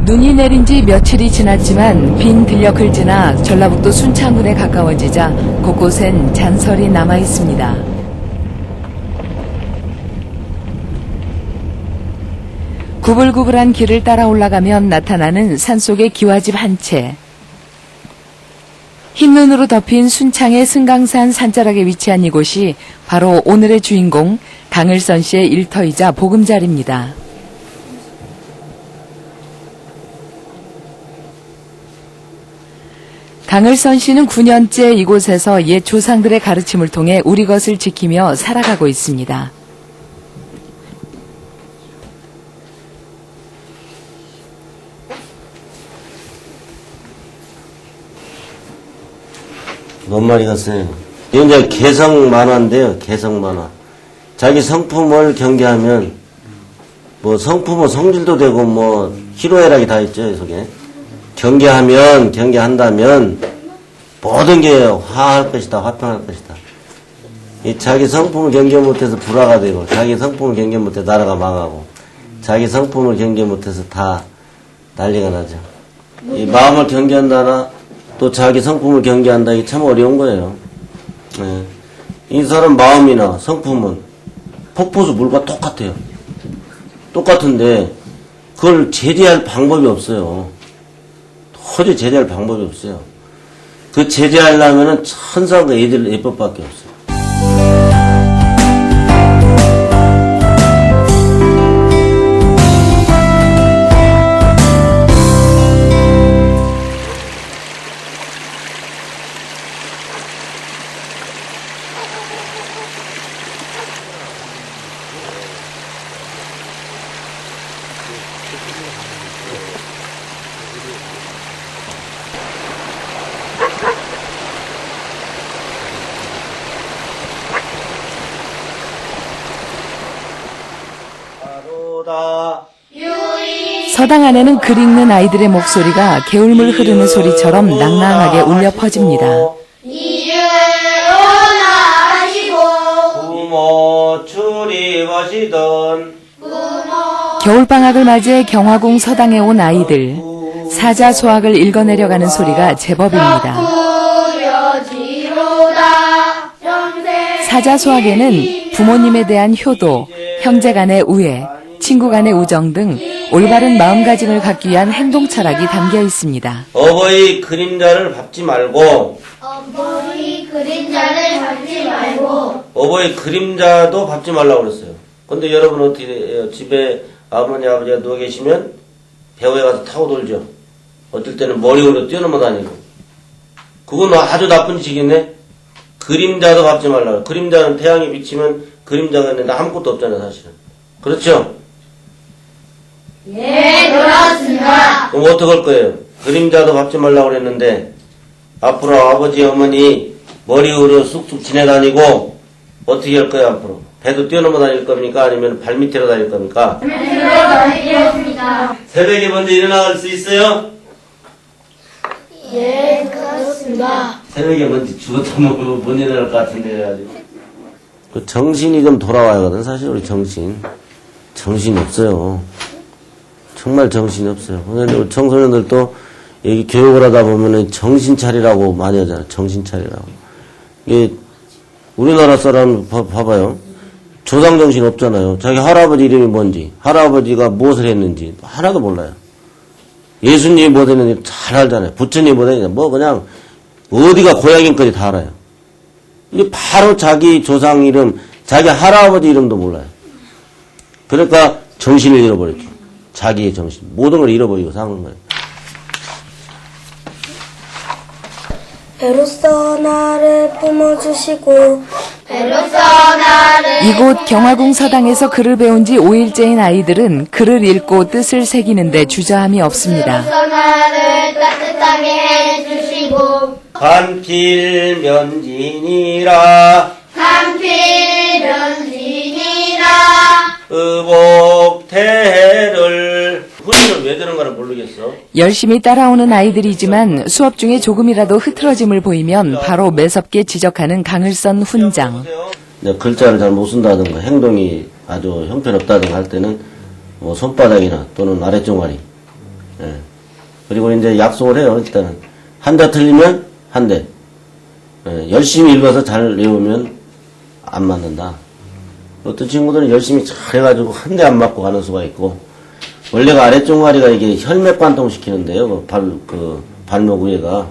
눈이 내린 지 며칠이 지났지만 빈 들녘을 지나 전라북도 순창군에 가까워지자 곳곳엔 잔설이 남아 있습니다. 구불구불한 길을 따라 올라가면 나타나는 산속의 기와집 한 채. 흰 눈으로 덮인 순창의 승강산 산자락에 위치한 이곳이 바로 오늘의 주인공 강을선 씨의 일터이자 보금자리입니다. 강을선 씨는 9년째 이곳에서 옛 조상들의 가르침을 통해 우리 것을 지키며 살아가고 있습니다. 뭔 말이겠어요? 이건 이제 개성 만화인데요. 개성 만화. 자기 성품을 경계하면 뭐 성품은 성질도 되고 뭐 희로애락이 다 있죠. 이 속에. 경계한다면 모든 게 화할 것이다. 화평할 것이다. 이 자기 성품을 경계 못해서 불화가 되고 자기 성품을 경계 못해서 나라가 망하고 자기 성품을 경계 못해서 다 난리가 나죠. 이 마음을 경계한다나 또 자기 성품을 경계한다. 이게 참 어려운 거예요. 예. 이 사람 마음이나 성품은 폭포수 물과 똑같아요. 똑같은데 그걸 제재할 방법이 없어요. 도저히 제재할 방법이 없어요. 그 제재하려면은 천상과 예법밖에 없어요. 서당 안에는 글 읽는 아이들의 목소리가 개울물 흐르는 소리처럼 낭낭하게 울려 퍼집니다. 이주로 나가시고 부모 출입하시던 겨울방학을 맞이해 경화궁 서당에 온 아이들. 사자 소학을 읽어내려가는 소리가 제법입니다. 사자 소학에는 부모님에 대한 효도, 형제 간의 우애, 친구 간의 우정 등 올바른 마음가짐을 갖기 위한 행동 철학이 담겨 있습니다. 어버이 그림자를 밟지 말고 어버이 그림자를 밟지 말고 어버이 그림자도 밟지 말라고 그랬어요. 근데 여러분 어떻게 해요? 집에 아버지 아버지가 누워 계시면 배후에 가서 타고 돌죠. 어쩔 때는 머리 위로 뛰어넘어 다니고. 그건 아주 나쁜 짓이겠네. 그림자도 밟지 말라고. 그림자는 태양이 비치면 그림자가 있는데 아무것도 없잖아요, 사실은. 그렇죠? 예, 그렇습니다. 그럼 어떡할 거예요? 그림자도 밟지 말라고 그랬는데 앞으로 아버지 어머니 머리 위로 쑥쑥 지내다니고 어떻게 할 거예요, 앞으로? 배도 뛰어넘어 다닐 겁니까? 아니면 발밑으로 다닐 겁니까? 그렇습니다. 새벽에 먼저 일어나갈 수 있어요? 예, 그렇습니다. 새벽에 먼저 죽었다 못 일어날 것 같은데 그래가지고 그 정신이 좀 돌아와야 하거든. 사실 우리 정신이 없어요. 정말 정신이 없어요. 근데 우리 청소년들도 여기 교육을 하다 보면은 정신 차리라고 많이 하잖아요. 정신 차리라고. 이게 우리나라 사람 봐봐요. 조상 정신 없잖아요. 자기 할아버지 이름이 뭔지, 할아버지가 무엇을 했는지 하나도 몰라요. 예수님이 뭐 했는지 잘 알잖아요. 부처님이 뭐 했는지 뭐 그냥 어디가 고향인까지 다 알아요. 이게 바로 자기 조상 이름, 자기 할아버지 이름도 몰라요. 그러니까 정신을 잃어버렸죠. 자기의 정신. 모든 걸 잃어버리고 사는 거예요. 배로써 나를 뿜어주시고 이곳 경화궁 서당에서 글을 배운 지 5일째인 아이들은 글을 읽고 뜻을 새기는데 주저함이 없습니다. 나를 따뜻하게 해주시고 간필면진이라 간필면진이라 의복태를 훈이는 왜 그런가를 모르겠어. 열심히 따라오는 아이들이지만 수업 중에 조금이라도 흐트러짐을 보이면 바로 매섭게 지적하는 강을선 훈장. 글자를 잘 못 쓴다든가 행동이 아주 형편없다든가 할 때는 뭐 손바닥이나 또는 아랫종아리 예. 그리고 이제 약속을 해요. 일단은 한 대 틀리면 한 대. 예. 열심히 읽어서 잘 외우면 안 맞는다. 어떤 친구들은 열심히 잘 해가지고 한 대 안 맞고 가는 수가 있고, 원래가 아래쪽마리가 이게 혈맥 관통 시키는데요. 발목 위에가.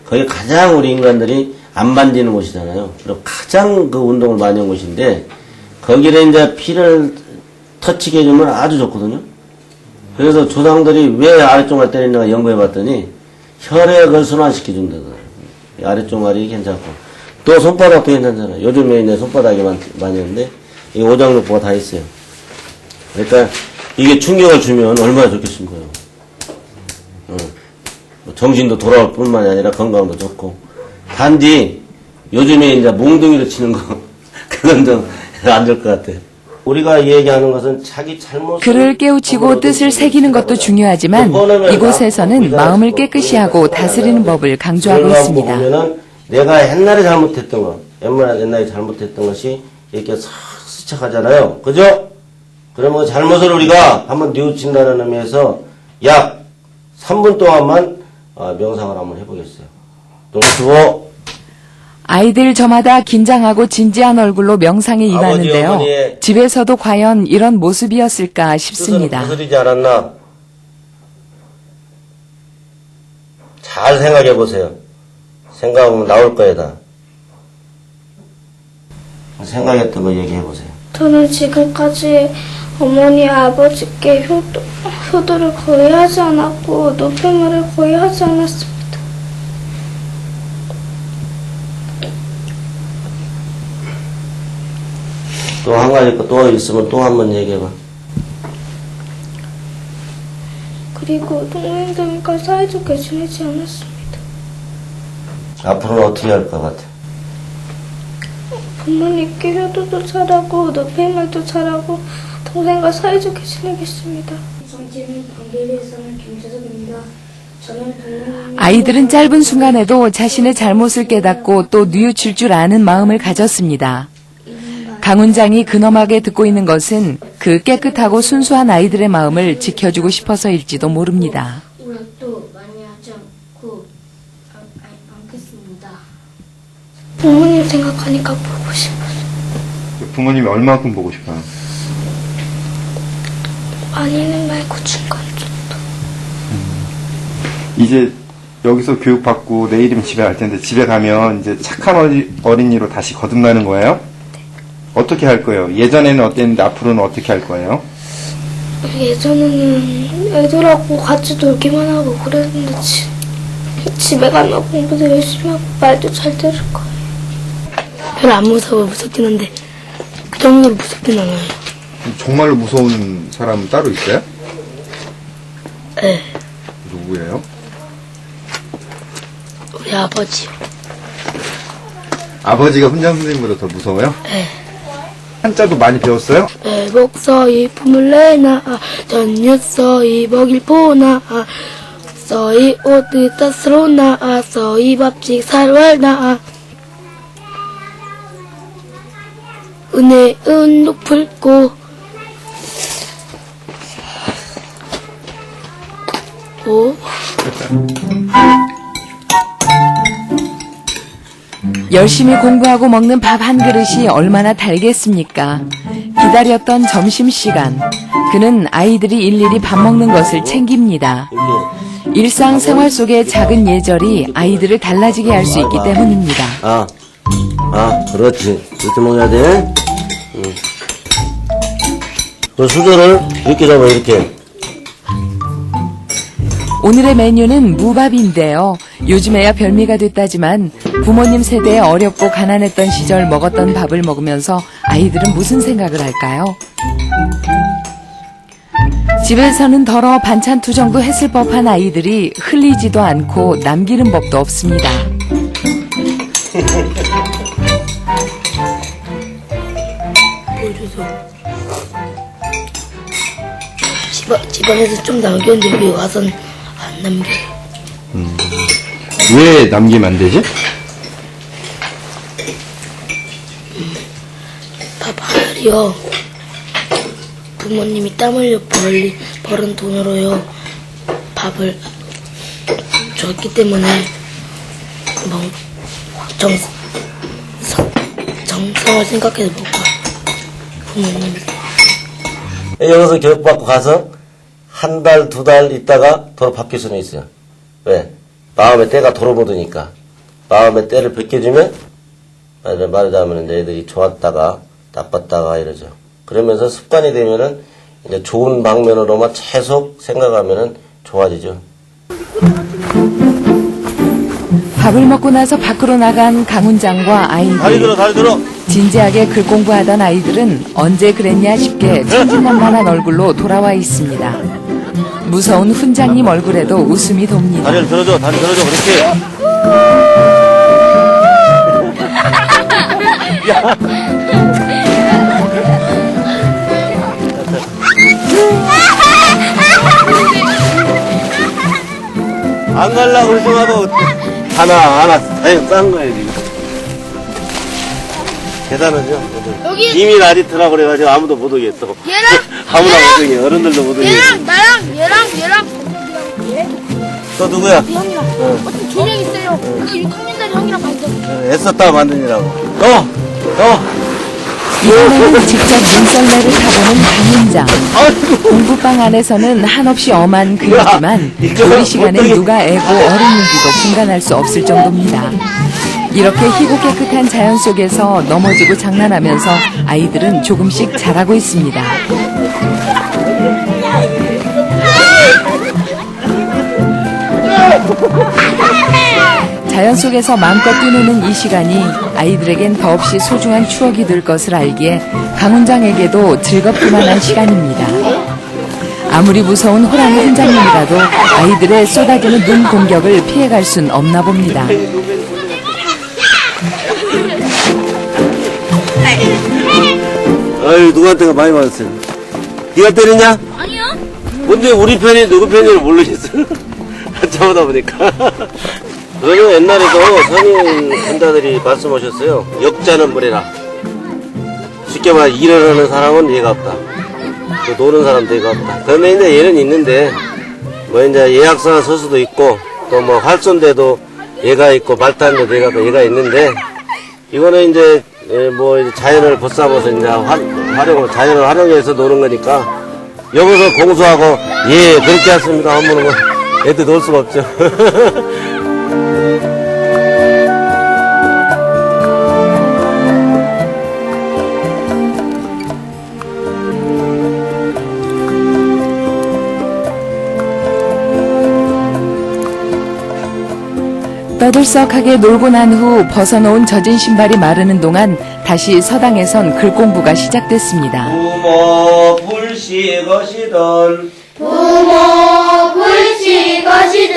거기 가장 우리 인간들이 안 만지는 곳이잖아요. 그리고 가장 그 운동을 많이 한 곳인데, 거기를 이제 피를 터치게 해주면 아주 좋거든요. 그래서 조상들이 왜 아래쪽을 때리는가 연구해 봤더니, 혈액을 순환시켜준다더라고요. 아래쪽말이 괜찮고. 또 손바닥도 괜찮잖아요. 요즘에 이제 손바닥이 많이 있는데, 이 오장육부가 다 있어요. 그러니까 이게 충격을 주면 얼마나 좋겠습니까? 정신도 돌아올 뿐만이 아니라 건강도 좋고. 단지 요즘에 이제 몽둥이로 치는 거, 그건 좀 안 될 것 같아요. 우리가 얘기하는 것은 자기 잘못 글을 깨우치고 뜻을 새기는 것도 중요하지만 이곳에서는 마음을 깨끗이 하고 다스리는 법을 강조하고 있습니다. 보면은 내가 옛날에 잘못했던 거, 옛날에 잘못했던 것이 이렇게 싹 스쳐가잖아요. 그죠? 그러면 잘못을 우리가 한번 뉘우친다는 의미에서 약 3분 동안만 명상을 한번 해보겠어요. 동수고 아이들 저마다 긴장하고 진지한 얼굴로 명상에 아버지, 임하는데요. 어머니의 집에서도 과연 이런 모습이었을까 싶습니다. 뜻은 거스르지 않았나? 잘 생각해 보세요. 생각하면 나올 거야 다. 생각했던 거 얘기해 보세요. 저는 지금까지 어머니, 아버지께 효도를 거의 하지 않았고 노폐물을 거의 하지 않았습니다. 또 한 가지 또 있으면 또 한 번 얘기해봐. 그리고 동생들과 사이좋게 지내지 않았습니다. 앞으로는 어떻게 할 것 같아? 부모님께 효도도 잘하고 노폐물도 잘하고 동생과 사이좋게 지내겠습니다. 정치는 관계에 대해서는 김재석입니다. 저는 부모님... 아이들은 짧은 순간에도 자신의 잘못을 깨닫고 또 뉘우칠 줄 아는 마음을 가졌습니다. 강훈장이 근엄하게 듣고 있는 것은 그 깨끗하고 순수한 아이들의 마음을 지켜주고 싶어서일지도 모릅니다. 노력도 많이 하지 않고 않겠습니다. 부모님 생각하니까 보고 싶어요. 부모님이 얼마만큼 보고 싶어요? 많이는 말고 중간 정도. 이제 여기서 교육받고 내일이면 집에 갈 텐데 집에 가면 이제 착한 어린이로 다시 거듭나는 거예요? 어떻게 할 거예요? 예전에는 어땠는데 앞으로는 어떻게 할 거예요? 예전에는 애들하고 같이 놀기만 하고 그랬는데 집에 가면 공부도 열심히 하고 말도 잘 들을 거예요. 별로 안 무서워. 무섭긴 한데 그 정도로 무섭진 않아요. 정말로 무서운 사람은 따로 있어요? 네. 누구예요? 우리 아버지요. 아버지가 훈장 선생님보다 더 무서워요? 네. 한자도 많이 배웠어요? 애복서이 품을 내나 전유서이 먹일 보나 서이 옷을 따스로 나 서이 밥식 살월 나 은혜은 높을고 오 열심히 공부하고 먹는 밥 한 그릇이 얼마나 달겠습니까? 기다렸던 점심시간. 그는 아이들이 일일이 밥 먹는 것을 챙깁니다. 일상생활 속의 작은 예절이 아이들을 달라지게 할 수 있기 때문입니다. 그렇지. 이렇게 먹어야 돼. 그 수저를 이렇게 잡아, 이렇게. 오늘의 메뉴는 무밥인데요. 요즘에야 별미가 됐다지만 부모님 세대에 어렵고 가난했던 시절 먹었던 밥을 먹으면서 아이들은 무슨 생각을 할까요? 집에서는 덜어 반찬 투정도 했을 법한 아이들이 흘리지도 않고 남기는 법도 없습니다. 집안에서 좀 남겼는데 여기 와서는 안 남겨요. 왜 남기면 안 되지? 밥 하나요. 부모님이 땀 흘려 벌은 돈으로요. 밥 밥을 줬기 때문에 뭐 정성을 생각해서 먹고 부모님이 여기서 교육받고 가서 한 달, 두 달 있다가 도로 바뀔 수는 있어요. 왜? 마음의 때가 도로 묻으니까. 마음의 때를 벗겨주면, 말하자면 이제 애들이 좋았다가, 나빴다가 이러죠. 그러면서 습관이 되면은, 이제 좋은 방면으로만 계속 생각하면은 좋아지죠. 밥을 먹고 나서 밖으로 나간 강훈장과 다리 아이들. 들어, 다리 들어! 진지하게 글 공부하던 아이들은 언제 그랬냐 싶게 천진난만한 얼굴로 돌아와 있습니다. 무서운 훈장님 얼굴에도 웃음이 돕니다. 다리를 들어줘, 다리 들어줘, 그렇지. 안 갈라고 의심하고 하나 싼 거예요 지금. 계단은요 여기- 비밀 아지트라고 그래가지고 아무도 못 오겠어. 아무나 못 오게, 어른들도 못 오게. 나랑 얘랑 또 누구야? 형이랑 어떤 두 명 있어요. 그 6학년짜리 형이랑 반전. 애썼다 만드니라고. 이번에는 직접 눈썰매를 타보는 강훈장. 공부방 안에서는 한없이 엄한 글이지만 우리 시간엔 누가 애고 어른인지도 분간할 수 없을 정도입니다. 이렇게 희고 깨끗한 자연 속에서 넘어지고 장난하면서 아이들은 조금씩 자라고 있습니다. 자연 속에서 마음껏 뛰노는 이 시간이 아이들에겐 더없이 소중한 추억이 될 것을 알기에 강훈장에게도 즐겁기만 한 시간입니다. 아무리 무서운 호랑이 훈장님이라도 아이들의 쏟아지는 눈 공격을 피해갈 순 없나 봅니다. 아유 누구한테가 많이 맞았어요. 네가 때리냐? 아니요. 뭔데 우리 편이 누구 편인지를 모르겠어. 한참 오다 보니까. 그러면 옛날에도 선임 군자들이 말씀하셨어요. 역자는 무례라. 쉽게 말해 일을 하는 사람은 예가 없다. 또 노는 사람도 예가 없다. 그런데 이제 예는 있는데 뭐 이제 예약선을 설 수도 있고 또 뭐 활손대도 예가 있고 말타는데도 예가 있는데 이거는 이제 뭐 이제 자연을 벗삼아서 이제 자연을 활용해서 노는 거니까 여기서 공수하고 예 그렇게 했습니다 하면은 뭐 애들 놀 수가 없죠. 떠들썩하게 놀고 난 후 벗어놓은 젖은 신발이 마르는 동안 다시 서당에선 글 공부가 시작됐습니다. 부모 불시것이든 부모 불시것이든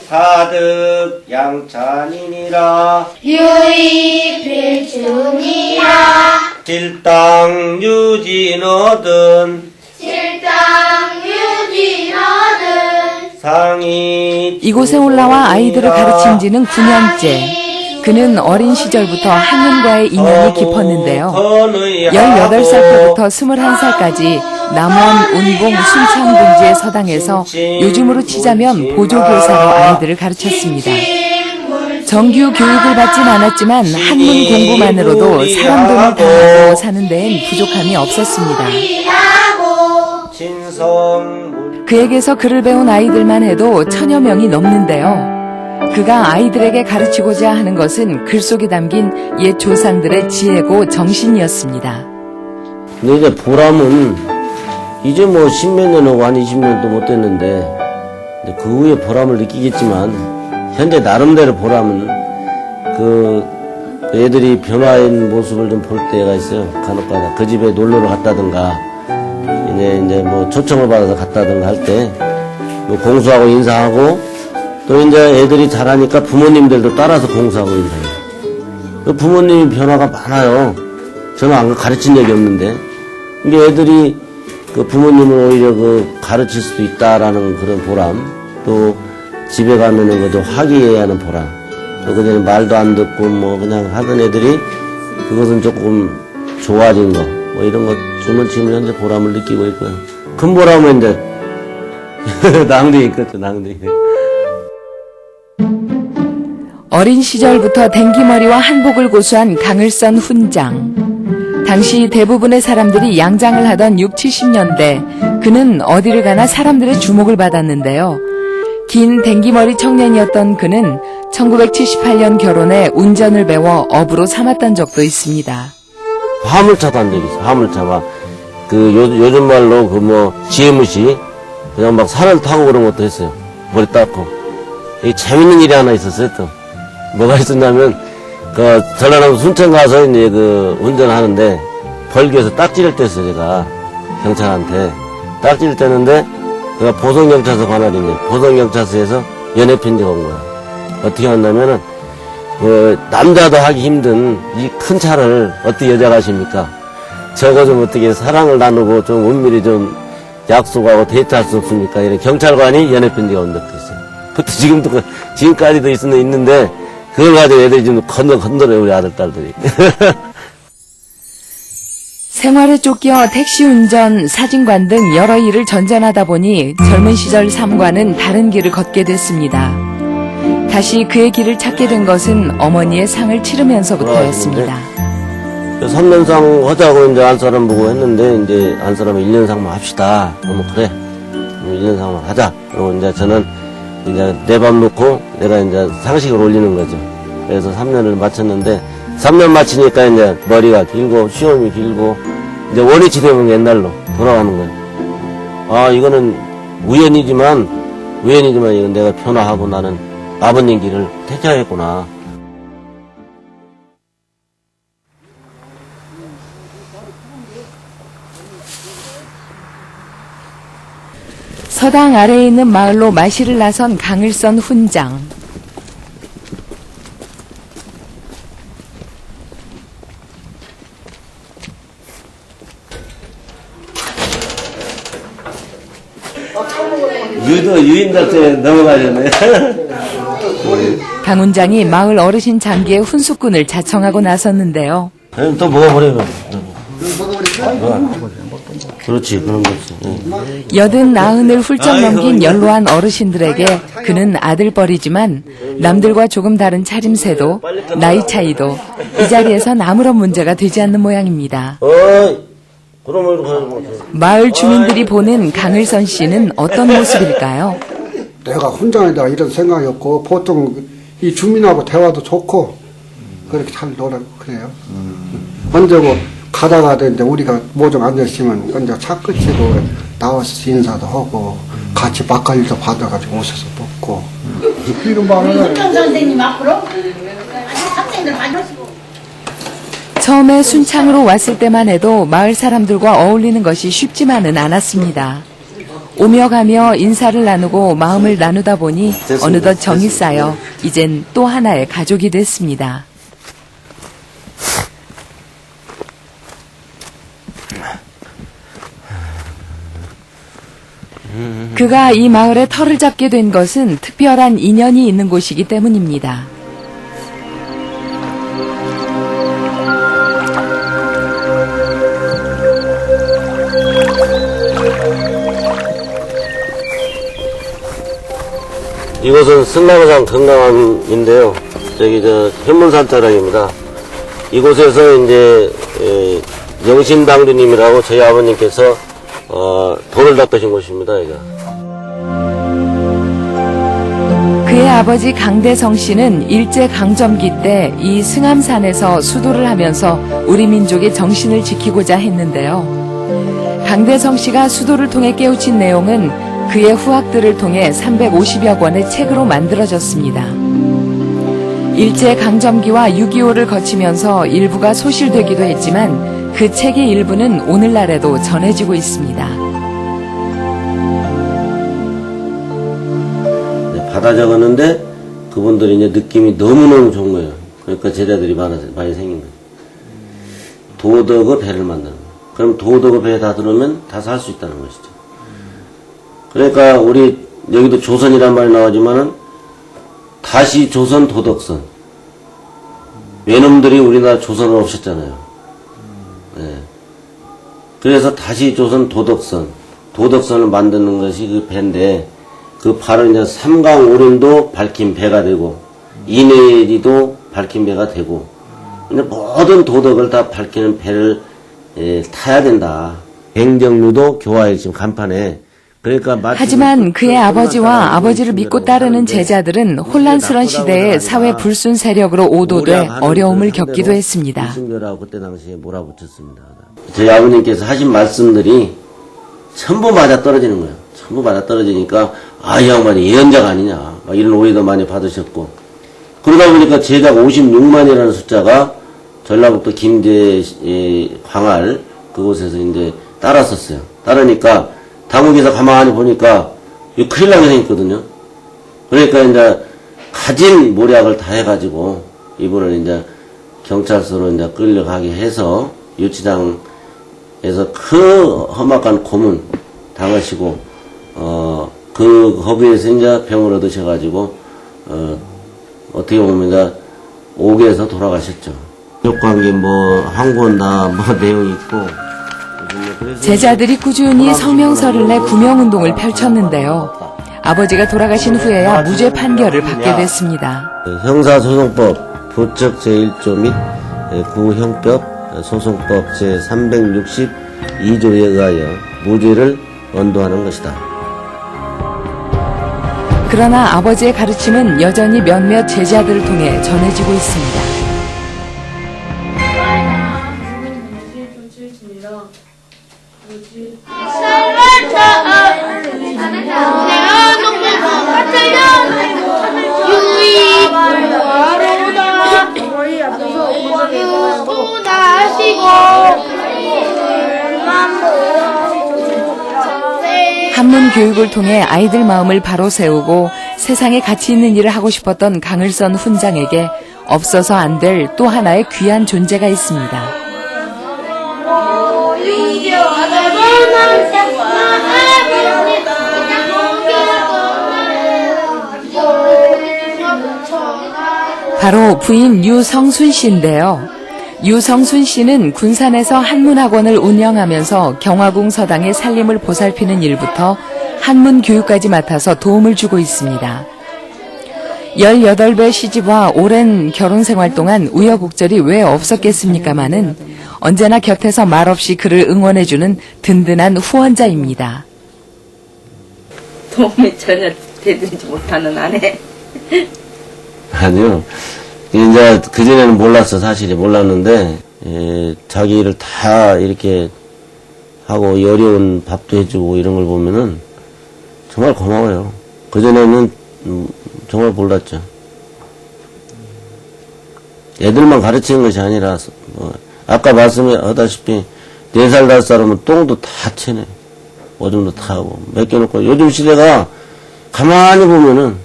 사득 양찬이니라 유의필춘이라 질당 유진어든 실당 유진어든 상이 이곳에 올라와 아이들을 가르친 지는 9년째. 그는 어린 시절부터 학문과의 인연이 깊었는데요. 18살 때부터 21살까지 남원 운봉 순창동지의 서당에서 요즘으로 치자면 보조교사로 아이들을 가르쳤습니다. 정규 교육을 받진 않았지만 한문 공부만으로도 사람 돈을 다 하고 사는 데엔 부족함이 없었습니다. 진성 그에게서 글을 배운 아이들만 해도 1000여 명이 넘는데요. 그가 아이들에게 가르치고자 하는 것은 글 속에 담긴 옛 조상들의 지혜고 정신이었습니다. 근데 이제 보람은 이제 뭐 10몇 년하고 한 20년도 못 됐는데 그 후에 보람을 느끼겠지만 현재 나름대로 보람은 그 애들이 변화한 모습을 좀 볼 때가 있어요. 간혹가다 그 집에 놀러를 갔다든가 이제 뭐 초청을 받아서 갔다든가 할 때 뭐 공수하고 인사하고 또 이제 애들이 자라니까 부모님들도 따라서 공수하고 인사해요. 그 부모님이 변화가 많아요. 저는 안 가르친 적이 없는데 이게 애들이 그 부모님을 오히려 그 가르칠 수도 있다라는 그런 보람, 또 집에 가면은 그저 화기애애하는 보람, 또 그냥 말도 안 듣고 뭐 그냥 하던 애들이 그것은 조금 좋아진 거, 뭐 이런 거 주문치면 현재 보람을 느끼고 있고요. 큰 보람은 이제 낭둥이 컸죠, 낭둥이. 어린 시절부터 댕기머리와 한복을 고수한 강을선 훈장. 당시 대부분의 사람들이 양장을 하던 6, 70년대 그는 어디를 가나 사람들의 주목을 받았는데요. 긴 댕기머리 청년이었던 그는 1978년 결혼해 운전을 배워 업으로 삼았던 적도 있습니다. 화물차도 한 적이 있어, 화물차. 막, 요즘 말로 GMC, 그냥 막 산을 타고 그런 것도 했어요. 머리 닦고. 이게 재밌는 일이 하나 있었어요, 또. 뭐가 있었냐면, 전라남도 순천 가서 이제 운전하는데, 벌교에서 딱지를 뗐어요, 제가. 경찰한테. 딱지를 뗐는데, 내가 보성경찰서 관할인데, 보성경찰서에서 연애편지가 온 거야. 어떻게 한다면은, 남자도 하기 힘든 이 큰 차를 어떻게 여자가 하십니까? 저거 좀 어떻게 사랑을 나누고 좀 은밀히 좀 약속하고 데이트할 수 없습니까? 이런 경찰관이 연애편지가 온 적도 있어요. 그것도 지금까지도 있는데, 그걸 가지고 애들이 좀 건드려요, 우리 아들, 딸들이. 생활에 쫓겨 택시 운전, 사진관 등 여러 일을 전전하다 보니 젊은 시절 삶과는 다른 길을 걷게 됐습니다. 다시 그의 길을 찾게 된 것은 어머니의 상을 치르면서부터였습니다. 3년상 하자고 이제 안 사람 보고 했는데, 이제 안 사람은 1년상만 합시다. 그러면 그래. 1년상만 하자. 그리고 이제 저는 이제 내 밥 놓고 내가 이제 상식을 올리는 거죠. 그래서 3년을 마쳤는데, 3년 마치니까 이제 머리가 길고, 시험이 길고, 이제 원위치 되면 옛날로 돌아가는 거예요. 아, 이거는 우연이지만, 이건 내가 변화하고 나는 아버님 길을 택하겠구나. 서당 아래에 있는 마을로 마실을 나선 강을선 훈장. 유인자체 넘어가셨네. 강 훈장이 마을 어르신 장기의 훈수꾼을 자청하고 나섰는데요. 또 먹어버려. 그렇지, 그런 거지. 80, 90을 훌쩍 넘긴 연로한 어르신들에게 그는 아들뻘이지만 남들과 조금 다른 차림새도 나이 차이도 이 자리에선 아무런 문제가 되지 않는 모양입니다. 그러면 이렇게 하지. 마을 주민들이 보는 강을선 씨는 어떤 모습일까요? 내가 훈장에다 이런 생각이 없고 보통 이 주민하고 대화도 좋고 그렇게 잘 놀아 그래요. 언제고 가다가 이제 우리가 모종 앉아있으면 언제 차 끝이고 나와서 인사도 하고 같이 막걸리도 받아가지고 오셔서 먹고 이런 말을 선생님 앞으로 학생들 많이 오시고. 처음에 순창으로 왔을 때만 해도 마을 사람들과 어울리는 것이 쉽지만은 않았습니다. 오며 가며 인사를 나누고 마음을 나누다 보니 어느덧 정이 쌓여 이젠 또 하나의 가족이 됐습니다. 그가 이 마을에 터를 잡게 된 것은 특별한 인연이 있는 곳이기 때문입니다. 이곳은 승강산 건강암인데요. 현문산 자락입니다. 이곳에서 이제 영신당주님이라고 저희 아버님께서 돌을 닦으신 곳입니다. 여기가. 그의 아버지 강대성 씨는 일제강점기 때 이 승암산에서 수도를 하면서 우리 민족의 정신을 지키고자 했는데요. 강대성 씨가 수도를 통해 깨우친 내용은 그의 후학들을 통해 350여 권의 책으로 만들어졌습니다. 일제강점기와 6.25를 거치면서 일부가 소실되기도 했지만 그 책의 일부는 오늘날에도 전해지고 있습니다. 받아 적었는데 그분들이 이제 느낌이 너무너무 좋은 거예요. 그러니까 제자들이 많이 생긴 거예요. 도덕의 배를 만드는 거예요. 그럼 도덕의 배에 다 들어오면 다 살 수 있다는 것이죠. 그러니까 우리 여기도 조선이란 말이 나오지만은 다시 조선 도덕선. 외놈들이 우리나라 조선을 없앴잖아요. 네. 그래서 다시 조선 도덕선. 도덕선을 만드는 것이 그 배인데, 그 바로 이제 삼강오륜도 밝힌 배가 되고, 이내리도 밝힌 배가 되고, 근데 모든 도덕을 다 밝히는 배를 타야 된다. 행정류도 교화의 지금 간판에. 그러니까 하지만 그의 아버지와 아버지를 믿고 따르는 제자들은 혼란스러운 시대에 사회 불순 세력으로 오도돼 어려움을 겪기도 했습니다. 불순교라고 그때 당시에 몰아붙였습니다. 저희 아버님께서 하신 말씀들이 전부 맞아 떨어지는 거예요. 전부 맞아 떨어지니까 이 양반이 예언자가 아니냐 막 이런 오해도 많이 받으셨고, 그러다 보니까 제자가 56만이라는 숫자가 전라북도 김제 광활 그곳에서 이제 따랐었어요. 따르니까 당국에서 가만히 보니까 이거 큰일 나게 생겼거든요. 그러니까 이제 가진 모략을 다 해가지고 이분을 이제 경찰서로 이제 끌려가게 해서 유치장에서 그 험악한 고문 당하시고, 거기에서 이제 병을 얻으셔가지고, 어떻게 보면 이제 옥에서 돌아가셨죠. 가족관계 항고나 내용이 있고, 제자들이 꾸준히 성명서를 내 구명운동을 펼쳤는데요. 아버지가 돌아가신 후에야 무죄 판결을 받게 됐습니다. 형사소송법 부적 제1조 및 구형법 소송법 제362조에 의하여 무죄를 언도하는 것이다. 그러나 아버지의 가르침은 여전히 몇몇 제자들을 통해 전해지고 있습니다. 한문 교육을 통해 아이들 마음을 바로 세우고 세상에 가치 있는 일을 하고 싶었던 강을선 훈장에게 없어서 안 될 또 하나의 귀한 존재가 있습니다. 바로 부인 유성순 씨인데요. 유성순 씨는 군산에서 한문학원을 운영하면서 경화궁 서당의 살림을 보살피는 일부터 한문 교육까지 맡아서 도움을 주고 있습니다. 18배 시집와 오랜 결혼 생활 동안 우여곡절이 왜 없었겠습니까마는 언제나 곁에서 말없이 그를 응원해주는 든든한 후원자입니다. 도움이 전혀 되지 못하는 아내. 아니요. 이제 그전에는 몰랐어. 사실이 몰랐는데 자기 일을 다 이렇게 하고 어려운 밥도 해주고 이런 걸 보면은 정말 고마워요. 그전에는 정말 몰랐죠. 애들만 가르치는 것이 아니라 아까 말씀하다시피 4살 5살이면 똥도 다 채네. 오줌도 다 하고 맡겨놓고, 요즘 시대가 가만히 보면은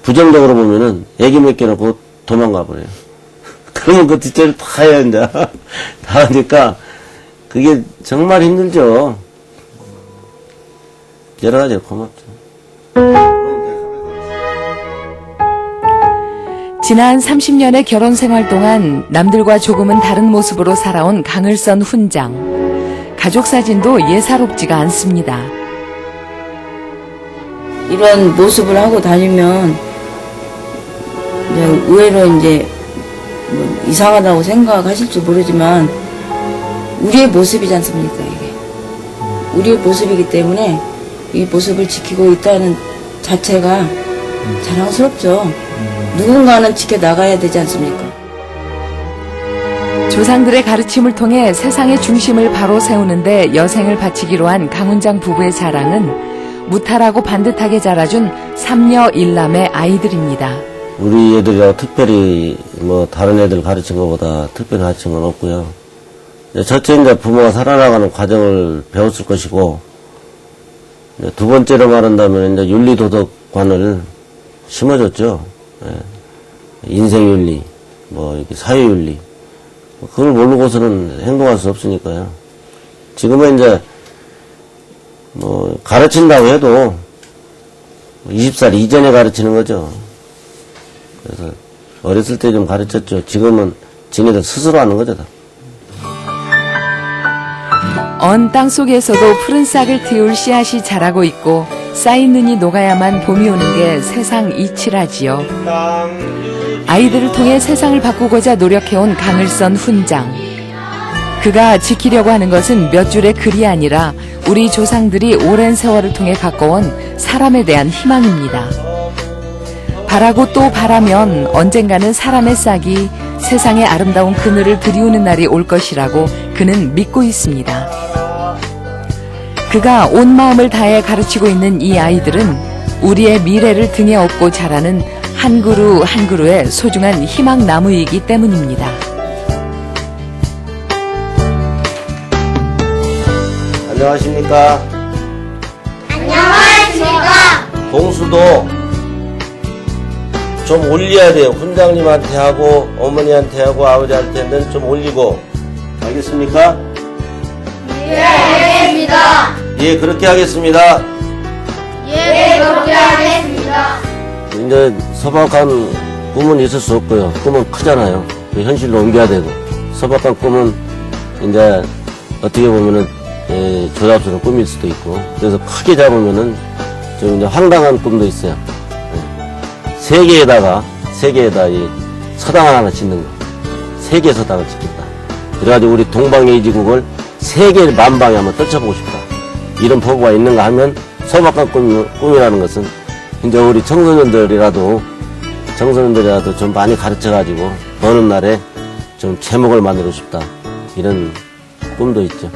부정적으로 보면은 애기 맡겨놓고 도망가 버려요. 그러면 그 뒷자리를 다 해야 이제 다 하니까 그게 정말 힘들죠. 여러 가지 고맙죠. 지난 30년의 결혼 생활 동안 남들과 조금은 다른 모습으로 살아온 강을선 훈장. 가족 사진도 예사롭지가 않습니다. 이런 모습을 하고 다니면 이제 의외로 이제 뭐 이상하다고 생각하실지 모르지만 우리의 모습이지 않습니까, 이게. 우리의 모습이기 때문에 이 모습을 지키고 있다는 자체가 자랑스럽죠. 누군가는 지켜나가야 되지 않습니까? 조상들의 가르침을 통해 세상의 중심을 바로 세우는데 여생을 바치기로 한 강훈장 부부의 자랑은 무탈하고 반듯하게 자라준 3녀 1남의 아이들입니다. 우리 애들이라고 특별히 다른 애들 가르친 것보다 특별히 가르친 건 없고요. 첫째 이제 부모가 살아나가는 과정을 배웠을 것이고, 두 번째로 말한다면 이제 윤리도덕관을 심어줬죠. 인생윤리, 이렇게 사회윤리. 그걸 모르고서는 행동할 수 없으니까요. 지금은 이제, 가르친다고 해도 20살 이전에 가르치는 거죠. 그래서 어렸을 때 좀 가르쳤죠. 지금은 지네들 스스로 하는 거죠. 다. 언 땅 속에서도 푸른 싹을 틔울 씨앗이 자라고 있고 쌓인 눈이 녹아야만 봄이 오는 게 세상 이치라지요. 아이들을 통해 세상을 바꾸고자 노력해온 강을선 훈장. 그가 지키려고 하는 것은 몇 줄의 글이 아니라 우리 조상들이 오랜 세월을 통해 가꿔온 사람에 대한 희망입니다. 바라고 또 바라면 언젠가는 사람의 싹이 세상의 아름다운 그늘을 들이우는 날이 올 것이라고 그는 믿고 있습니다. 그가 온 마음을 다해 가르치고 있는 이 아이들은 우리의 미래를 등에 업고 자라는 한 그루 한 그루의 소중한 희망나무이기 때문입니다. 안녕하십니까? 안녕하십니까. 공수도 좀 올려야 돼요. 훈장님한테 하고 어머니한테 하고 아버지한테는 좀 올리고. 알겠습니까? 예, 알겠습니다. 예, 그렇게 하겠습니다. 예, 그렇게 하겠습니다. 이제 소박한 꿈은 있을 수 없고요. 꿈은 크잖아요. 그 현실로 옮겨야 되고. 소박한 꿈은 이제 어떻게 보면은 조잡스러운 꿈일 수도 있고. 그래서 크게 잡으면은 좀 이제 황당한 꿈도 있어요. 세계에다 이 서당 하나 짓는 거. 세계 서당을 짓겠다. 그래가지고 우리 동방예의지국을 세계 만방에 한번 떨쳐보고 싶다. 이런 포부가 있는가 하면 소박한 꿈이라는 것은 이제 우리 청소년들이라도 좀 많이 가르쳐가지고 어느 날에 좀 제목을 만들고 싶다. 이런 꿈도 있죠.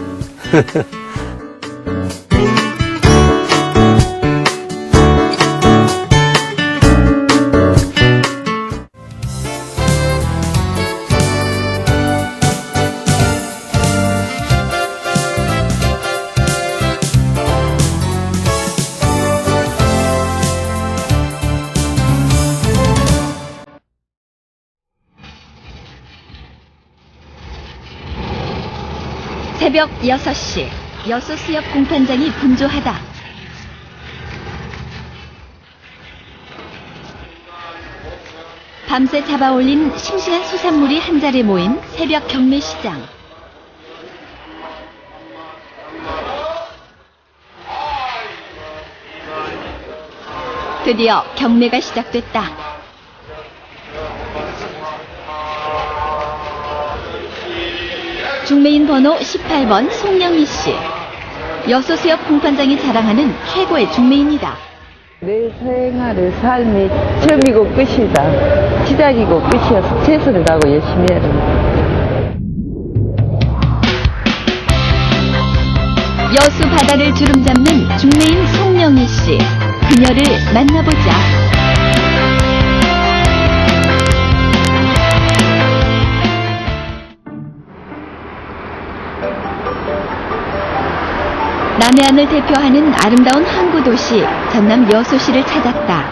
새벽 6시, 여수수협 공판장이 분주하다. 밤새 잡아올린 싱싱한 수산물이 한자리에 모인 새벽 경매시장. 드디어 경매가 시작됐다. 중매인 번호 18번 송영희 씨. 여수수협 공판장이 자랑하는 최고의 중매인이다. 내 생활의 삶이 처음이고 끝이다. 시작이고 끝이어서 최선을 다하고 열심히 해야 됩니다. 여수 바다를 주름잡는 중매인 송영희 씨. 그녀를 만나보자. 남해안을 대표하는 아름다운 항구 도시 전남 여수시를 찾았다.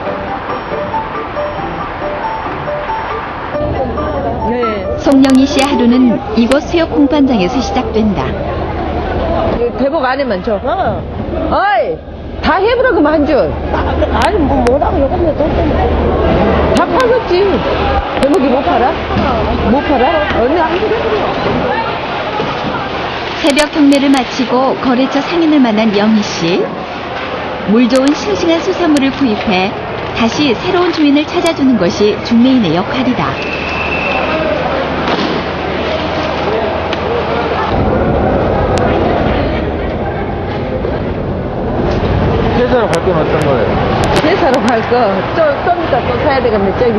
네. 송영희 씨의 하루는 이곳 수협 공판장에서 시작된다. 대복 안에만 줘. 어이! 다 해보라 그러면 한 줄. 아니, 뭐, 못하고 요금에 돈 때문에. 다 팔겠지. 대복이 못 팔아? 못 팔아? 언니 한 줄 해보려. 새벽 경매를 마치고 거래처 상인을 만난 영희 씨. 물 좋은 싱싱한 수산물을 구입해 다시 새로운 주인을 찾아주는 것이 중매인의 역할이다. 회사로 갈 건 어떤 거예요? 회사로 갈 거, 좀 이따 또 사야 되겠네, 저기.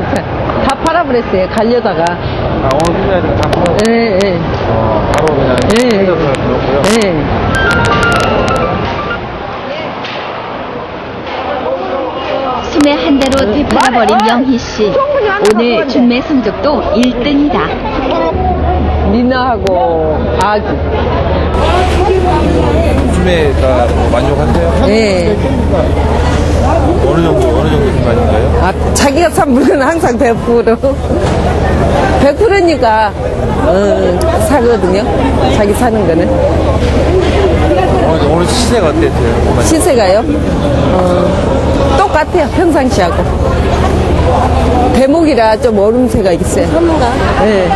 다 팔아버렸어요, 가려다가. 아, 오늘 끝나야 다 팔아요? 예, 예. 바로 그냥 예. 회사로 들어오고요? 예. 순회 한 대로 되팔아버린 영희 씨. 오늘 중매 성적도 1등이다. 미나하고 아주. 구매가 뭐 만족하세요? 예. 어느 정도 기만인가요? 아, 자기가 산 물건은 항상 100%. 100%니까, 사거든요. 자기 사는 거는. 오늘 시세가 어땠어요? 시세가요? 똑같아요. 평상시하고. 대목이라 좀 얼음새가 있어요. 예.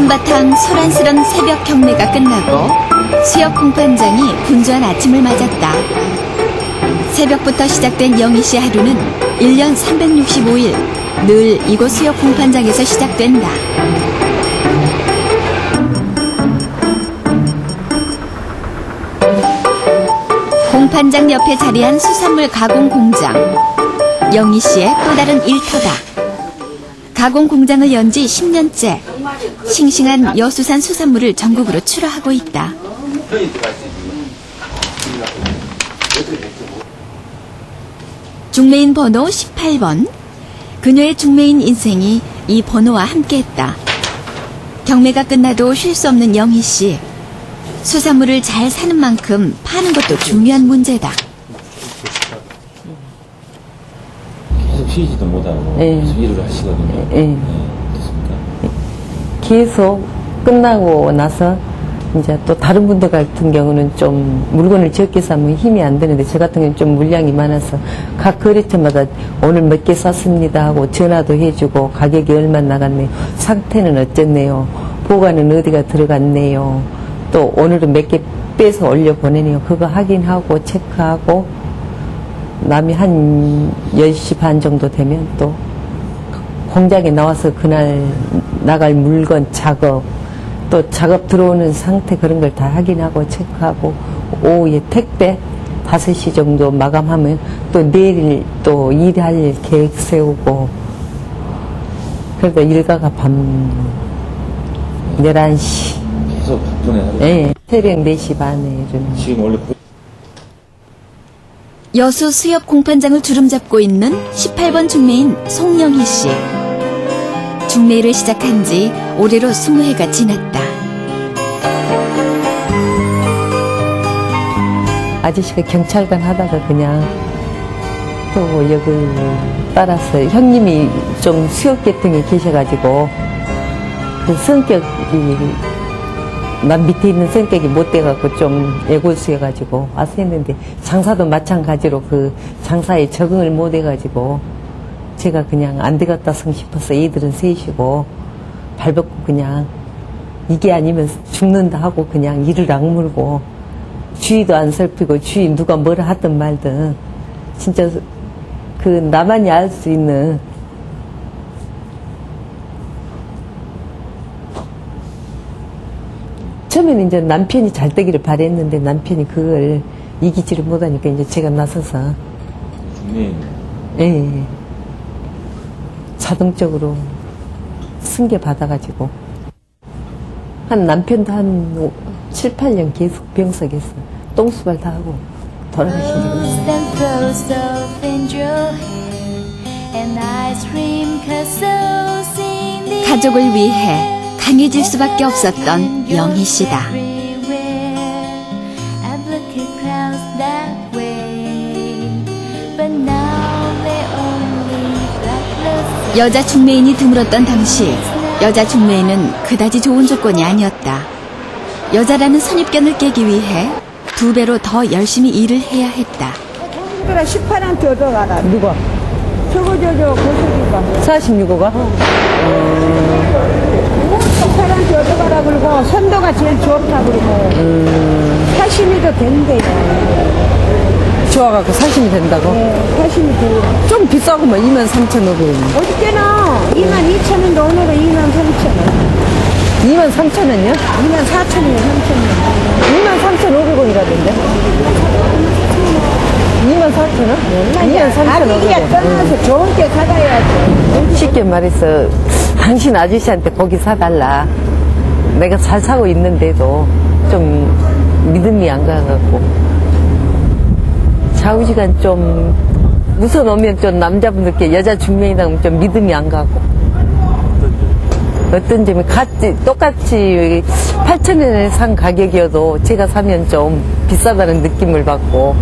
한바탕 소란스런 새벽 경매가 끝나고 수협 공판장이 분주한 아침을 맞았다. 새벽부터 시작된 영희 씨 하루는 1년 365일 늘 이곳 수협 공판장에서 시작된다. 공판장 옆에 자리한 수산물 가공 공장. 영희 씨의 또 다른 일터다. 가공 공장을 연 지 10년째. 싱싱한 여수산 수산물을 전국으로 출하하고 있다. 중매인 번호 18번. 그녀의 중매인 인생이 이 번호와 함께했다. 경매가 끝나도 쉴 수 없는 영희 씨. 수산물을 잘 사는 만큼 파는 것도 중요한 문제다. 계속 쉬지도 못하고 네. 계속 일을 하시거든요. 예. 어떻습니까? 계속 끝나고 나서 이제 또 다른 분들 같은 경우는 좀 물건을 적게 사면 힘이 안 되는데 저 같은 경우는 좀 물량이 많아서 각 거래처마다 오늘 몇 개 샀습니다 하고 전화도 해주고 가격이 얼마 나갔네요. 상태는 어쨌네요. 보관은 어디가 들어갔네요. 또 오늘은 몇 개 빼서 올려 보내네요. 그거 확인하고 체크하고 남이 한 10시 반 정도 되면 또 공장에 나와서 그날 나갈 물건 작업 또 작업 들어오는 상태 그런 걸 다 확인하고 체크하고 오후에 택배 5시 정도 마감하면 또 내일 또 일할 계획 세우고 그래도 일가가 밤 11시 계속 바쁘네. 하루. 네, 새벽 4시 반에 일어나요. 지금 원래 여수 수협 공판장을 주름잡고 있는 18번 중매인 송영희 씨. 중매일을 시작한 지 올해로 20해가 지났다. 아저씨가 경찰관 하다가 그냥 또 여기 따라서 형님이 좀 수협계통에 계셔가지고 그 성격이 난 밑에 있는 성격이 못 돼갖고 좀 애골수여가지고 와서 했는데 장사도 마찬가지로 그 장사에 적응을 못 해가지고 제가 그냥 안 되겠다 싶어서 애들은 셋이고 발벗고 그냥 이게 아니면 죽는다 하고 그냥 이를 악물고 주위도 안 살피고 주위 누가 뭐라 하든 말든 진짜 그 나만이 알 수 있는 처음에는 이제 남편이 잘 되기를 바랬는데 남편이 그걸 이기지를 못하니까 이제 제가 나서서 중매인 예, 자동적으로 승계 받아가지고 한 남편도 한 7, 8년 계속 병석했어. 똥수발 다 하고 돌아가신 적이 있어요. 가족을 위해 강해질 수밖에 없었던 영희 씨다. 여자 중매인이 드물었던 당시 여자 중매인은 그다지 좋은 조건이 아니었다. 여자라는 선입견을 깨기 위해 2배로 더 열심히 일을 해야 했다. 그래 18한테 얻어가라. 누가? 저거 고수기가 46호가? 18한테 얻어가라 그러고 선도가 제일 좋다 그러고 80이도 된대. 좋아갖고 사심이 된다고? 네, 80이 돼요. 좀 비싸구만 23,500원. 어저께는 22,000원인데 오늘은 23,000원. 23,000원이요? 24,000원이요, 23,500원이라던데? 24,000원? 23,000원. 떠나서 좋은 게 사가야지. 쉽게 말해서 당신 아저씨한테 고기 사달라. 내가 잘 사고 있는데도 좀 믿음이 안 가갖고 좌우지간 좀 웃어놓으면 좀 남자분들께 여자 중매인이라면 좀 믿음이 안 가고 어떤 점이 똑같이 8,000원에 산 가격이어도 제가 사면 좀 비싸다는 느낌을 받고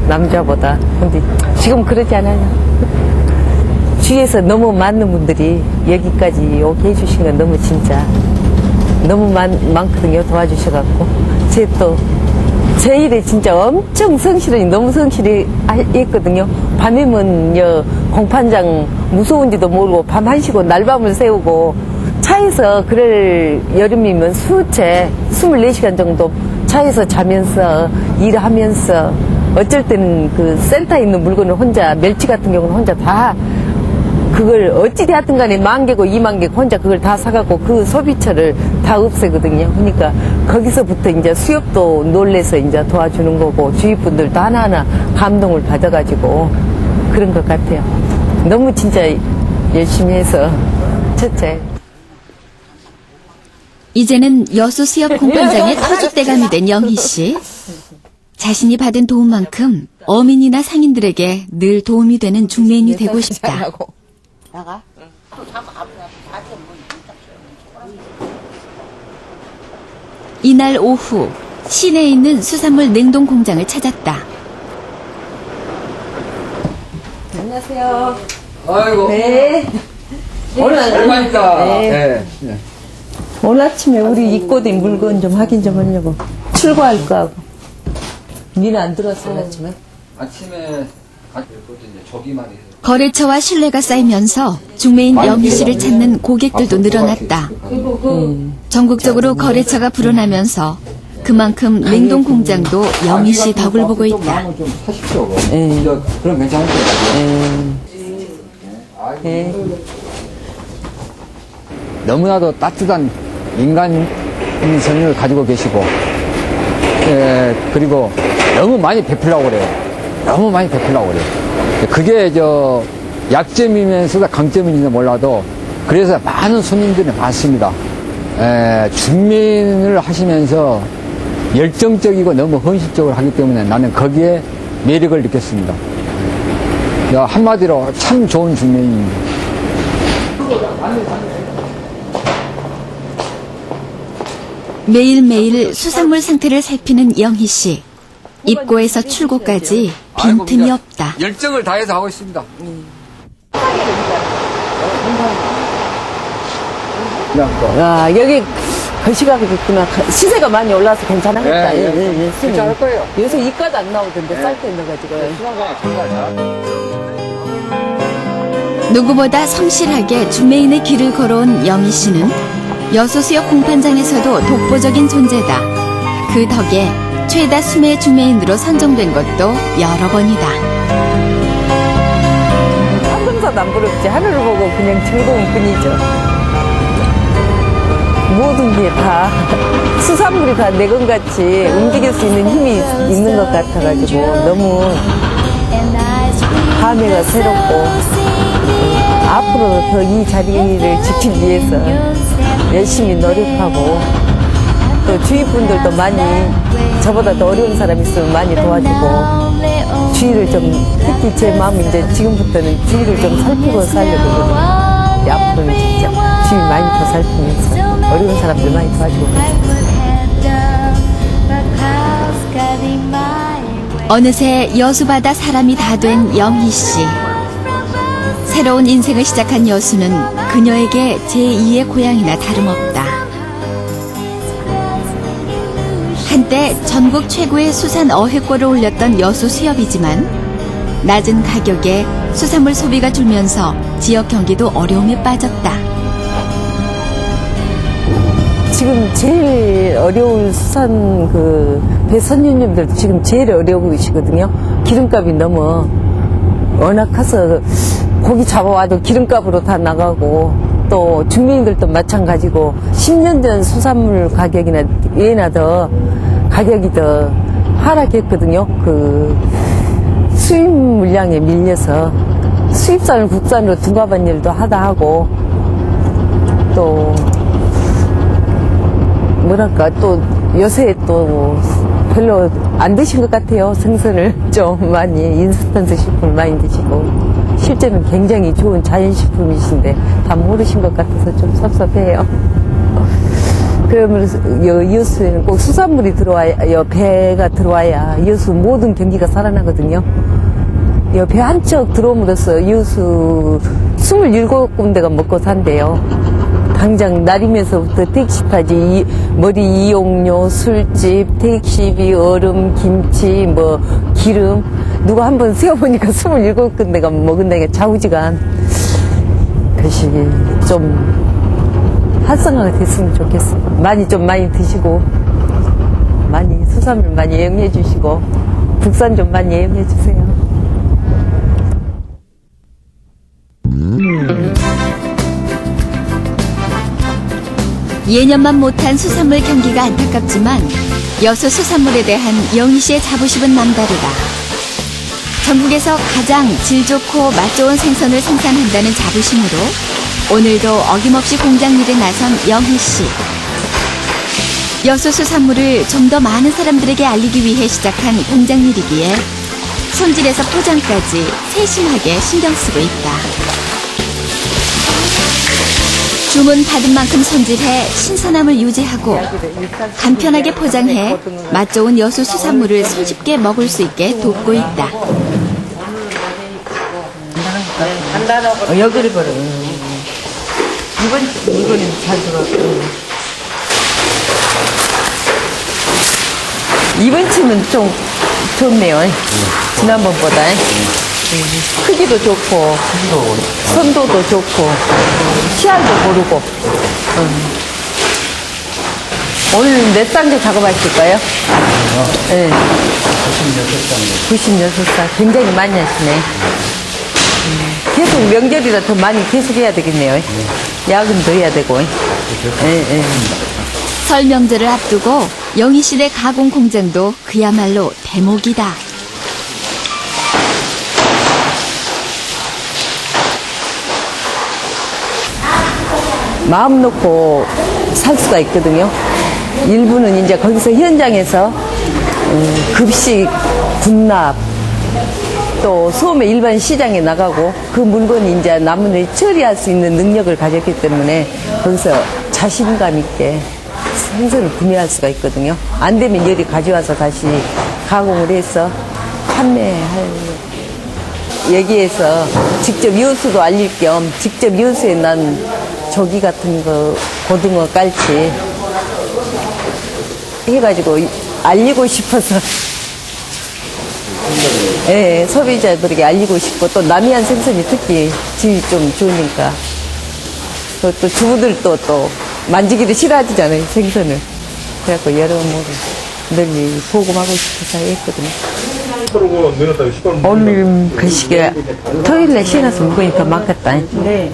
남자보다. 근데 지금 그러지 않아요. 주위에서 너무 많은 분들이 여기까지 오게 해주신 건 너무 진짜 너무 많거든요. 도와주셔갖고 제 일에 진짜 엄청 성실히 너무 성실히 했거든요. 밤이면 공판장 무서운지도 모르고 밤 한시고 날밤을 새우고 차에서 그럴 여름이면 수채 24시간 정도 차에서 자면서 일하면서 어쩔 때는 그 센터에 있는 물건을 혼자 멸치 같은 경우는 혼자 다 그걸 어찌되었든 간에 10,000개고 20,000개고 혼자 그걸 다 사갖고 그 소비처를 다 없애거든요. 그러니까 거기서부터 이제 수협도 놀래서 이제 도와주는 거고 주위 분들도 하나하나 감동을 받아가지고 그런 것 같아요. 너무 진짜 열심히 해서 첫째. 이제는 여수 수협 공판장의 터줏대감이 된 영희 씨. 자신이 받은 도움만큼 어민이나 상인들에게 늘 도움이 되는 중매인이 되고 싶다. 이날 오후 시내에 있는 수산물 냉동 공장을 찾았다. 안녕하세요. 아이고. 네. 얼마니까. 네. 오늘 아침에 우리 입고 된 물건 좀 확인 좀 하려고 출고할 거 하고. 니는 안 들어왔어 오늘 아침에? 아침에 저기만 해서. 거래처와 신뢰가 쌓이면서 중매인 영희 씨를 찾는 고객들도 늘어났다. 전국적으로 거래처가 불어나면서 그만큼 냉동 공장도 영희 씨 덕을 보고 있다. 좀 사십시오. 그럼 괜찮을 거예요. 너무나도 따뜻한 인간성을 가지고 계시고, 그리고 너무 많이 베풀려고 그래요. 너무 많이 베풀려고 그래요. 그게 약점이면서도 강점인지 몰라도 그래서 많은 손님들이 많습니다. 중매인을 하시면서 열정적이고 너무 헌신적으로 하기 때문에 나는 거기에 매력을 느꼈습니다. 한마디로 참 좋은 중매인입니다. 매일매일 수산물 상태를 살피는 영희 씨. 입고에서 출고까지 빈틈이 없다. 열정을 다해서 하고 있습니다. 야, 여기 거시가 있구나. 시세가 많이 올라서 괜찮았겠다. 괜찮을 거예요. 요새 이까지 안 나오던데 쌀 때 넣어가지고. 누구보다 성실하게 중매인의 길을 걸어온 영희 씨는 여수 수협 공판장에서도 독보적인 존재다. 그 덕에 최다 수매 중매인으로 선정된 것도 여러 번이다. 한금사도 안 부럽지. 하늘을 보고 그냥 즐거운 뿐이죠. 모든 게 다 수산물이 다 내건같이 움직일 수 있는 힘이 있는 것 같아가지고 너무 감회가 새롭고 앞으로 더 이 자리를 지키기 위해서 열심히 노력하고 또 주위 분들도 많이 저보다 더 어려운 사람 있으면 많이 도와주고 주위를 좀 특히 제 마음이 이제 지금부터는 주위를 좀 살피고 살려거든요. 앞으로는 진짜 주위 많이 더 살피면서 어려운 사람들 많이 도와주고 어느새 여수바다 사람이 다 된 영희 씨. 새로운 인생을 시작한 여수는 그녀에게 제2의 고향이나 다름없다. 한때 전국 최고의 수산 어획고를 올렸던 여수 수협이지만 낮은 가격에 수산물 소비가 줄면서 지역 경기도 어려움에 빠졌다. 지금 제일 어려운 수산 배 선주님들도 지금 제일 어려워 계시거든요. 기름값이 너무 워낙 커서 고기 잡아와도 기름값으로 다 나가고 또 중매인들도 마찬가지고 10년 전 수산물 가격이나 얘나 더 가격이 더 하락했거든요. 수입 물량에 밀려서 수입산을 국산으로 둔갑한 일도 하다 하고 또 뭐랄까 또 요새 또 별로 안 드신 것 같아요. 생선을 좀 많이 인스턴트 식품을 많이 드시고 실제는 굉장히 좋은 자연식품이신데 다 모르신 것 같아서 좀 섭섭해요. 그러면서 여수에는 꼭 수산물이 들어와야 배가 들어와야 여수 모든 경기가 살아나거든요. 배 한 척 들어옴으로써 여수 27군데가 먹고 산대요. 당장 날이면서부터 택시까지 머리 이용료, 술집, 택시비, 얼음, 김치, 기름 누가 한번 세어보니까 27군데가 먹은다니까 좌우지간 그것이 좀 활성화가 됐으면 좋겠어요. 많이 드시고, 수산물 많이 이용해 주시고, 국산 좀 많이 이용해 주세요. 예년만 못한 수산물 경기가 안타깝지만 여수 수산물에 대한 영희 씨의 자부심은 남다르다. 전국에서 가장 질 좋고 맛 좋은 생선을 생산한다는 자부심으로 오늘도 어김없이 공장 일에 나선 영희 씨. 여수 수산물을 좀 더 많은 사람들에게 알리기 위해 시작한 공장 일이기에 손질에서 포장까지 세심하게 신경 쓰고 있다. 주문 받은 만큼 손질해 신선함을 유지하고 간편하게 포장해 맛 좋은 여수 수산물을 손쉽게 먹을 수 있게 돕고 있다. 여기를 걸어. 이거는 잘 들어갔고. 이번 치는 좀 좋네요. 지난번보다. 크기도 좋고, 선도도 좋고, 씨알도 고르고. 오늘 몇 단계 작업하실까요? 네. 96살. 굉장히 많이 하시네. 계속 명절이라 더 많이 계속 해야 되겠네요. 야근도 해야 되고. 네. 설 명절을 앞두고 영희 씨네 가공 공장도 그야말로 대목이다. 마음 놓고 살 수가 있거든요. 일부는 이제 거기서 현장에서 급식, 군납, 또 소매 일반 시장에 나가고 그 물건이 이제 남은 처리할 수 있는 능력을 가졌기 때문에 거기서 자신감 있게 생선을 구매할 수가 있거든요. 안 되면 여기 가져와서 다시 가공을 해서 판매할. 여기에서 직접 여수도 알릴 겸 직접 여수에 난 조기 같은 거, 고등어, 깔치 해가지고 알리고 싶어서 예, 소비자들에게 알리고 싶고 또 남해안 생선이 특히 질이 좀 좋으니까 또 주부들도 또 만지기도 싫어하잖아요, 생선을. 그래갖고 여러모로 널리 보급하고 싶어서 했거든요. 오늘 글씨가 토요일에 신어서 물건이 더 많겠다. 네.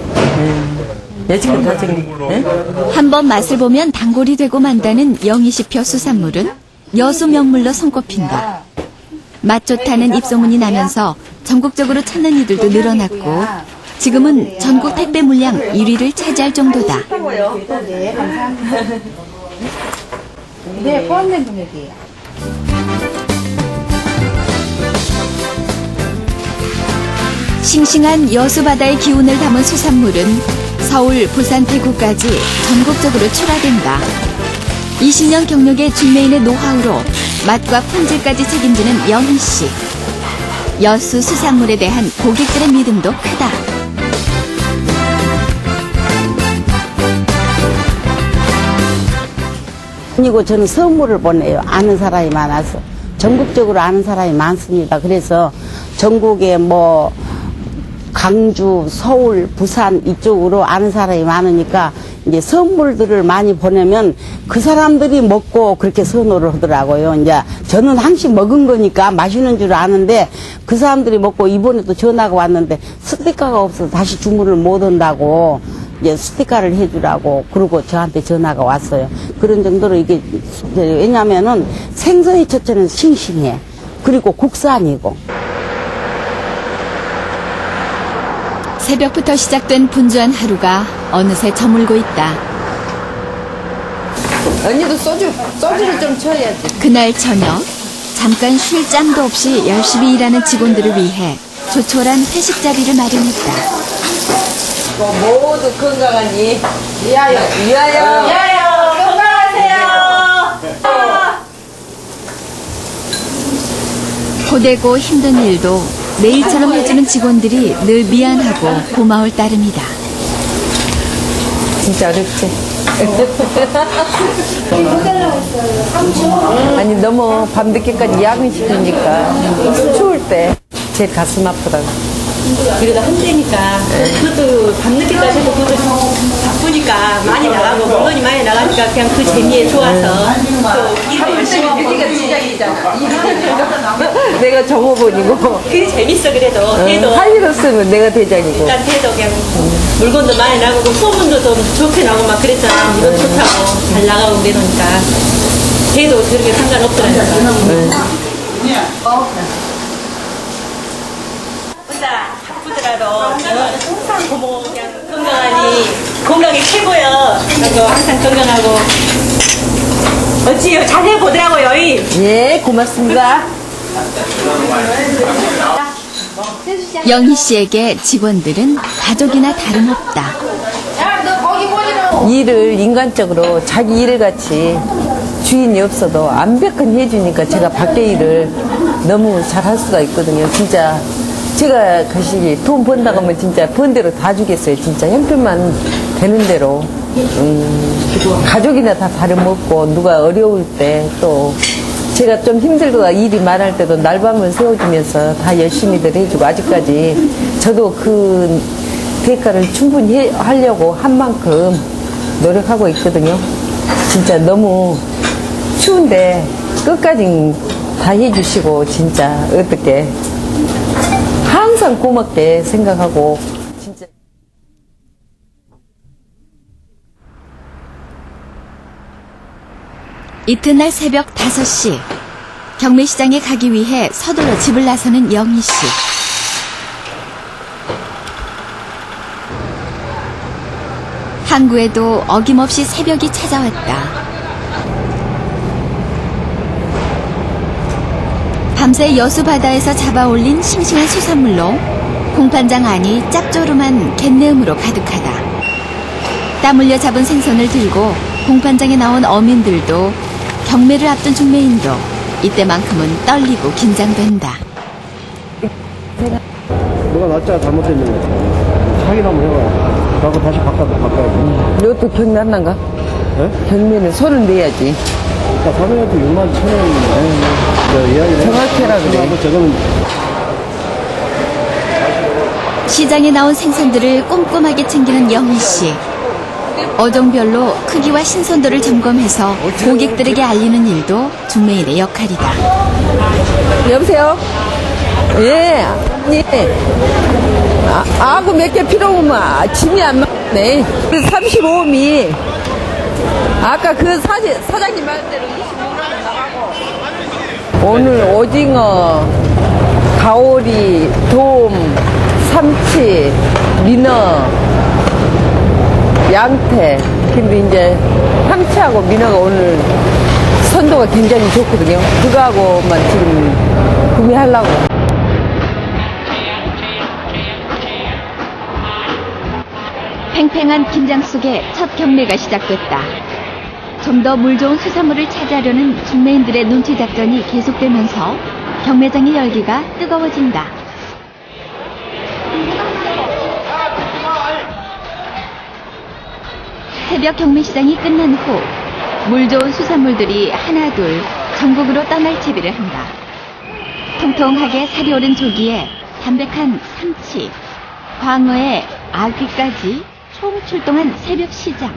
여지껏 다 정리. 네? 한번 맛을 보면 단골이 되고 만다는 영희씨표 수산물은 여수 명물로 손꼽힌다. 맛 좋다는 입소문이 나면서 전국적으로 찾는 이들도 늘어났고 지금은 전국 택배 물량 1위를 차지할 정도다. 네, 감사합니다. 네, 포함된 금액이에요. 싱싱한 여수 바다의 기운을 담은 수산물은 서울, 부산, 대구까지 전국적으로 출하된다. 20년 경력의 중매인의 노하우로 맛과 품질까지 책임지는 영희 씨. 여수 수산물에 대한 고객들의 믿음도 크다. 그리고 저는 선물을 보내요. 아는 사람이 많아서. 전국적으로 아는 사람이 많습니다. 그래서 전국에 뭐 강주, 서울, 부산 이쪽으로 아는 사람이 많으니까 이제 선물들을 많이 보내면 그 사람들이 먹고 그렇게 선호를 하더라고요. 이제 저는 항상 먹은 거니까 맛있는 줄 아는데 그 사람들이 먹고 이번에도 전화가 왔는데 스티커가 없어서 다시 주문을 못 한다고 이제 스티커를 해주라고 그러고 저한테 전화가 왔어요. 그런 정도로 이게 왜냐면은 생선이 첫째는 싱싱해. 그리고 국산이고. 새벽부터 시작된 분주한 하루가 어느새 저물고 있다. 언니도 소주를 좀 쳐야지. 그날 저녁 잠깐 쉴 짬도 없이 열심히 일하는 직원들을 위해 조촐한 회식 자리를 마련했다. 모두 건강하니 위하여 건강하세요. 고되고 힘든 일도 내일처럼 해주는 직원들이 늘 미안하고 고마울 따름이다. 진짜 어렵지? 아니 너무 밤늦게까지 야근시키니까 추울 때 제일 가슴 아프다고. 그래도 한대니까 그것도 밤늦게까지 해도 그것도 바쁘니까 많이 나가고 물건이 많이 나가니까 그냥 그 재미에 좋아서 또 일을 열심히 하고 시작이잖아. 내가 정호본이고. 그게 재밌어 그래도 해도 할 일 없으면 내가 대장이고. 일단 해도 그냥 물건도 많이 나가고 소문도 좀 좋게 나고 막 그랬잖아. 이거 좋다고 잘 나가고 그러니까 해도 그렇게 상관없더라니까. 혼자 바쁘더라도 항상 고모 그냥 건강하니 건강이 최고요. 그리고 항상 건강하고 어찌요 잘 해보더라고요. 예, 고맙습니다. 영희 씨에게 직원들은 가족이나 다름없다. 일을 인간적으로 자기 일같이 주인이 없어도 완벽한 해주니까 제가 밖에 일을 너무 잘 할 수가 있거든요. 진짜 제가 그시 돈 번다고 하면 진짜 번 대로 다 주겠어요. 진짜 형편만 되는 대로. 가족이나 다 다름없고 누가 어려울 때 또 제가 좀 힘들고 일이 많을 때도 날밤을 세워주면서 다 열심히들 해주고 아직까지 저도 그 대가를 충분히 하려고 한 만큼 노력하고 있거든요. 진짜 너무 추운데 끝까지 다 해주시고 진짜 어떻게 항상 고맙게 생각하고 진짜. 이튿날 새벽 5시 경매시장에 가기 위해 서둘러 집을 나서는 영희 씨. 항구에도 어김없이 새벽이 찾아왔다. 밤새 여수 바다에서 잡아올린 싱싱한 수산물로 공판장 안이 짭조름한 갯내음으로 가득하다. 땀 흘려 잡은 생선을 들고 공판장에 나온 어민들도 경매를 앞둔 중매인도 이때만큼은 떨리고 긴장된다. 누가 날짜가 잘못됐는 거야. 확인 한번 해봐. 그러고 다시 바꿔야지. 이것도 경매 안 난가? 네? 경매는 손을 내야지. 그러니까 사면한테 6만 1,000원 이야기를 정확히 해라 그래. 저거는 시장에 나온 생선들을 꼼꼼하게 챙기는 영희 씨. 어종별로 크기와 신선도를 점검해서 고객들에게 알리는 일도 중매인의 역할이다. 여보세요? 예, 예. 그 몇 개 필요하면 짐이 안 맞네. 35미. 아까 그 사장님 말대로 26만 나가고. 오늘 오징어, 가오리, 돔, 삼치, 민어, 양태. 근데 이제 삼치하고 민어가 오늘 선도가 굉장히 좋거든요. 그거하고만 지금 구매하려고. 팽팽한 긴장 속에 첫 경매가 시작됐다. 좀 더 물 좋은 수산물을 차지하려는 중매인들의 눈치 작전이 계속되면서 경매장의 열기가 뜨거워진다. 새벽 경매시장이 끝난 후 물 좋은 수산물들이 하나둘 전국으로 떠날 채비를 한다. 통통하게 살이 오른 조기에 담백한 삼치, 광어에 아귀까지 총 출동한 새벽 시장.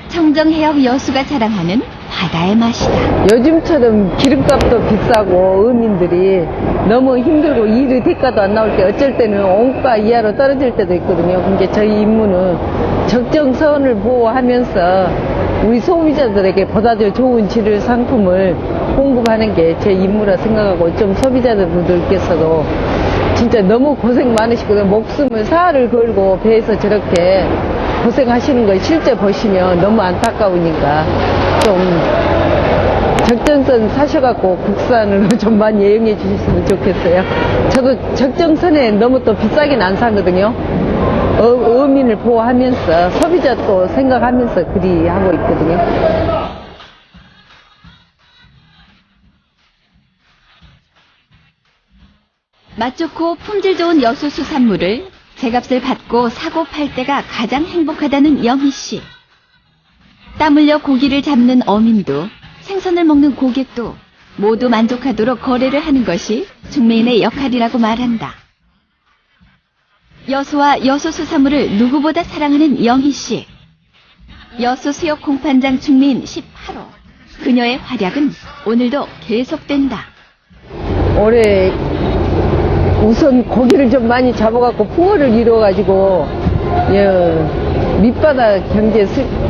청정해역 여수가 자랑하는 바다의 맛이다. 요즘처럼 기름값도 비싸고 어민들이 너무 힘들고 일의 대가도 안 나올 때 어쩔 때는 원가 이하로 떨어질 때도 있거든요. 그러니까 저희 임무는 적정선을 보호하면서 우리 소비자들에게 보다 더 좋은 질의 상품을 공급하는 게 제 임무라 생각하고 좀 소비자분들께서도 진짜 너무 고생 많으시거든요. 목숨을 사활을 걸고 배에서 저렇게 고생하시는 걸 실제 보시면 너무 안타까우니까 좀 적정선 사셔갖고 국산으로 좀 많이 애용해 주셨으면 좋겠어요. 저도 적정선에 너무 또 비싸긴 안 사거든요. 어민을 보호하면서 소비자 또 생각하면서 그리 하고 있거든요. 맛 좋고 품질 좋은 여수 수산물을 제값을 받고 사고 팔 때가 가장 행복하다는 영희 씨. 땀 흘려 고기를 잡는 어민도 생선을 먹는 고객도 모두 만족하도록 거래를 하는 것이 중매인의 역할이라고 말한다. 여수와 여수 수산물을 누구보다 사랑하는 영희 씨. 여수 수역 공판장 중매인 18호. 그녀의 활약은 오늘도 계속된다. 올해 우선 고기를 좀 많이 잡아갖고 풍어를 이뤄가지고 밑바닥 경제,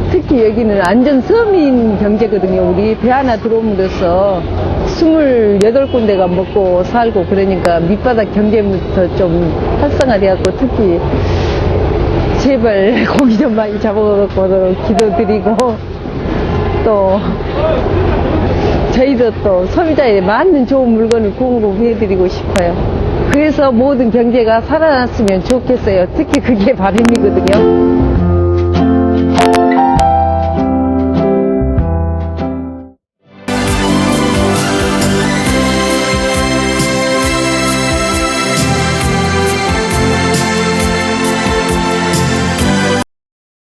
특히 여기는 안전 서민 경제거든요. 우리 배 하나 들어옴으로써 28군데가 먹고 살고 그러니까 밑바닥 경제부터 좀 활성화돼갖고 특히 제발 고기 좀 많이 잡아갖고 기도드리고 또 저희도 또 소비자에 맞는 좋은 물건을 공급해드리고 싶어요. 그래서 모든 경제가 살아났으면 좋겠어요. 특히 그게 바람이거든요.